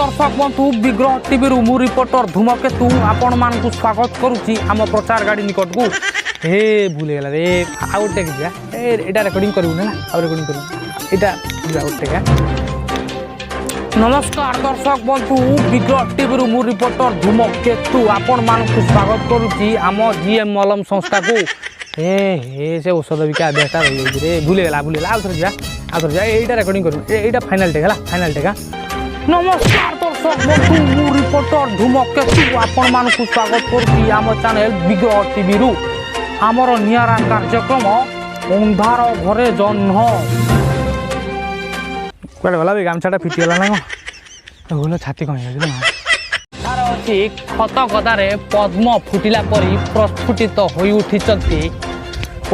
दर्शक बंधु विग्रह टीवी मु रिपोर्टर धूमकेतु आपण मानकु स्वागत करुच्ची आम प्रचार गाड़ी निकट को हे भूल गला रे आउ टेक दिया एटा रेकॉर्डिंग करू ना आउ रेकॉर्डिंग करू एटा आउ टेक नमस्कार दर्शक बंधु विग्रह टीवी मु रिपोर्टर धूमकेतु आपण मानकु स्वागत करुच्ची आम जीएम मलम संस्था को हे हे से औषध बिका बेटा रे भूल गला आउ थर जा एटा रेकॉर्डिंग करू एटा फाइनल टेक हला फाइनल टेक नमस्कार दर्शक बंधु मु रिपोर्टर धूमकेतु आपण मानकु स्वागत करुच्ची आम चैनल विग्रह टीवी रु आमर नियारा कार्यक्रम अंधार घरे जन्ह कड़े गला गामछाटा फिटिगला ना कौन छाती कमी तार अच्छी खत गदारे पद्म फुटिला परी प्रस्फुटित हो उठी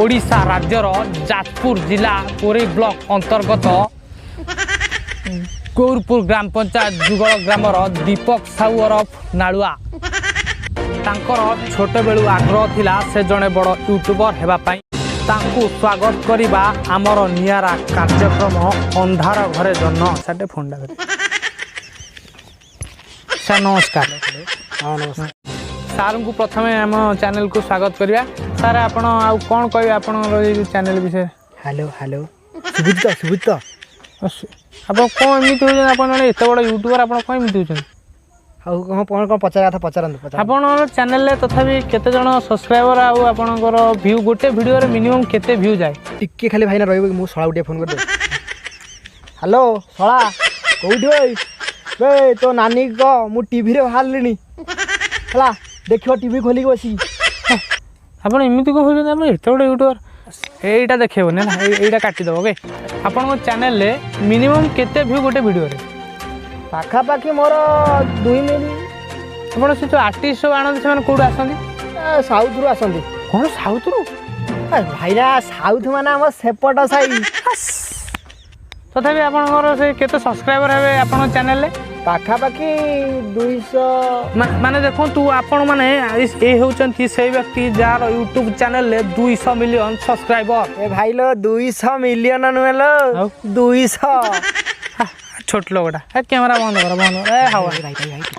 ओडिशा राज्यर जाजपुर जिला कोरी ब्लॉक अंतर्गत गौरपुर ग्राम पंचायत जुगल ग्रामर दीपक साहू ओरफ नालुआ तांकर छोट बेलू आग्रह थिला से जड़े बड़ यूट्यूबर हेबापाई तांकु स्वागत करिबा आमर नियारा कार्यक्रम अंधार घरे जन्म साटे फोनटा सर नमस्कार। हाँ नमस्कार सार को प्रथम आम चैनल को स्वागत करिया सर आपण आउ कोन कहबे आपण चैनल विषय हेलो हेलो सुबित आप कौन एमती हो एत बड़ यूट्यूबर आप कौन एमती होती हाँ कौन कौन पचार था पचारत आपन चैनल तथापि केते जण सब्सक्राइबर आउ आपनकर व्यू गोटे वीडियो रे मिनिमम केते व्यू जाए टिके खाली भाईना रहबो मु सळा उठे फोन कर दे हेलो सळा कोउठी ओइ बे तो नानी को मु टीवी रे हाललिनी हला देखियो टीवी खोली के बसी आपन एमती को होजन आपन एत बड़ यूट्यूबर एटा देखेबो ना एटा काटी दबो ओके आपन चैनल रे मिनिमम केते व्यू गोटे वीडियो रे पाखापाखि मोर 2 मिलियन आप जो आर्टिस्ट सब आनंद से कौट आसती साउथ रु आसती कौन साउथ रु भाईरा साउथ माने हम सेपट साई तथापि आपनकर से केते सब्सक्राइबर हेबे आपन चैनल रे पाखापाखि 200 माने देखो तू आपण माने ए होचंती से व्यक्ति जार यूट्यूब चैनल रे 200 मिलियन सब्सक्राइबर ए भाई लो 200 मिलियन नुएलो 200 छोट लोगटा कैमरा बंद कर ए हवा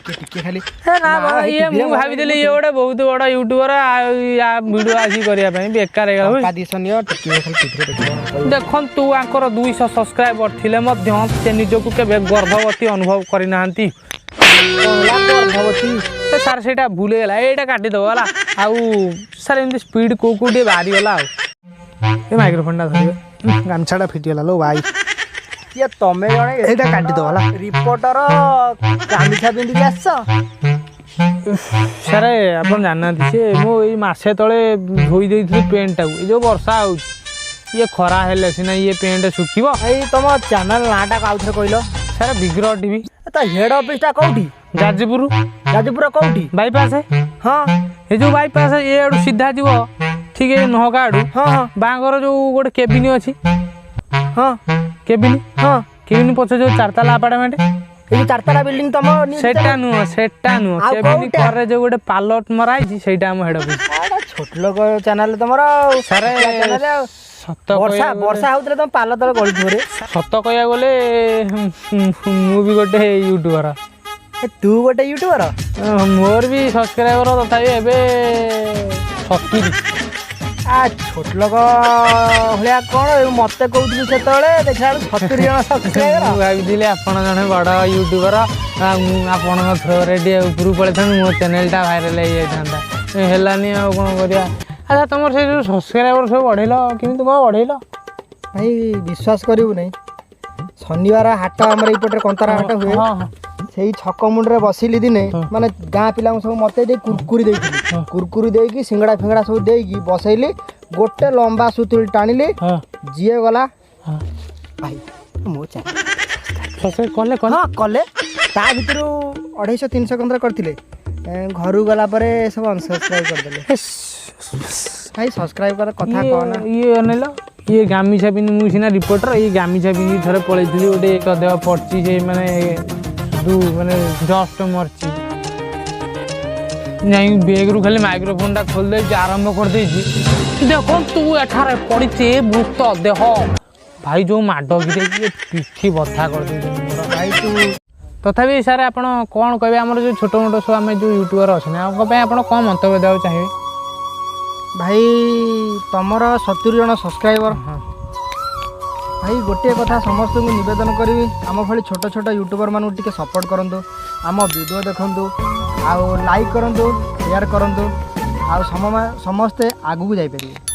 टिके खाली ना ये मु भाबी देली ये गोटे बहुत बड़ा यूट्यूबर या वीडियो आसी करिया पई बेकार हे गला दिसनियो टिके खाली टिके देखो देखन तू आंकर 200 सब्सक्राइबर थिले मध्य से निजको केबे गर्भवती अनुभव करि नांती गर्भवती सर सेटा भूले गेला एटा काटी दो वाला आउ सर इन स्पीड को दे बारी गेला ए माइक्रोफोन दा धरियो गामछाटा फिटी गेला लो भाई ये तमे जणे एटा काटी दो वाला रिपोर्टर गामिछा बिंदी के आछ सर अपन जानना से मो ए मासे तळे धोई देइथि पेंट टा जो वर्षा आउ ये खरा हेले सिना ये पेंट सुखिबो एई तम चैनल नाटा काउथरे कहिलो सर विग्रह टीवी त हेड ऑफिस टा कोठी जाजपुर कोठी बाईपास है हां ए जो बाईपास है ये आडू सीधा जीवो ठीक है नहका आडू हां बांगर जो गोटे केबिन अछि हां केबिन हां केबिन पछे जो चारताला अपार्टमेंट ए चारताला बिल्डिंग तम सेटा नु केबिन करे जो गोटे पालट मराई सेटा हम हेड ऑफिस छोट लोग चैनल तमरो सर चैनल सत वर्षा होतले तम पाल तले गळी थोरे सत कहया गले मु भी गोटे यूट्यूबर तू गोटे यूट्यूबर मोर भी सब्सक्राइबर तथा एबे 70 आ छोट लोग भलिया कोन मते कहउथि सेतळे देखा 70 जण सब्सक्राइबर भाई दिले आपण जने बड़ यूट्यूबर आपण थ्रो रे ऊपर पळे थन मो चैनल टा वायरल हे जांदा हेलानी आ कोन करिया अच्छा तुम से जो सब्सक्राइबर सब बढ़ेल केमी तुम बढ़ेल भाई विश्वास करू नहीं शनिवार हाट आमर एपटे कंतारा हाट हुए से छक मुंडे बसिली दिने माने गाँ पिला सब मत कुरकुरी देती कुरकुरी देकी सिंगड़ा फिंगड़ा सब देकी बसैली गोटे लंबा सुतुली टाणिली जी गला भाई मो कले कले ता भितर 250-300 कंदरा करथिले घर गला परे सब अनसब्सक्राइब कर देले भाई सब्सक्राइब कर कथा कहना ये अनेल ये गामिछा पिनी मु सिना रिपोर्टर ये गामिछा पिनी थरे पळैथिली ओटे एक देह पड़ची जे माने दू माने जस्ट मरची नहीं बैग रु खाली माइक्रोफोन टा खोल दे आरंभ कर दे देखो तू एठारे पड़ीचे मृत देह भाई जो माड गिरे पिठी बथा कर दे भाई तू ତଥାପି ସାର୍ ଆପଣ କ'ଣ କହିବେ ଆମର ଯେଉଁ ଛୋଟ ମୋଟ ସବୁ ଆମେ ଯେଉଁ ୟୁଟ୍ୟୁବର ଅଛନ୍ତି ଆମ ପାଇଁ ଆପଣ କ'ଣ ମନ୍ତବ୍ୟ ଦେବାକୁ ଚାହିଁବେ? ଭାଇ ତମର 70 ଜଣ ସବସ୍କ୍ରାଇବର, ଭାଇ ଗୋଟିଏ କଥା ସମସ୍ତଙ୍କୁ ନିବେଦନ କରିବି, ଆମ ଭଳି ଛୋଟ ଛୋଟ ୟୁଟ୍ୟୁବର ମାନଙ୍କୁ ଟିକେ ସପୋର୍ଟ କରନ୍ତୁ, ଆମ ଭିଡ଼ିଓ ଦେଖନ୍ତୁ, ଆଉ ଲାଇକ୍ କରନ୍ତୁ, ସେୟାର କରନ୍ତୁ, ଆଉ ସମସ୍ତେ ଆଗକୁ ଯାଇପାରିବେ।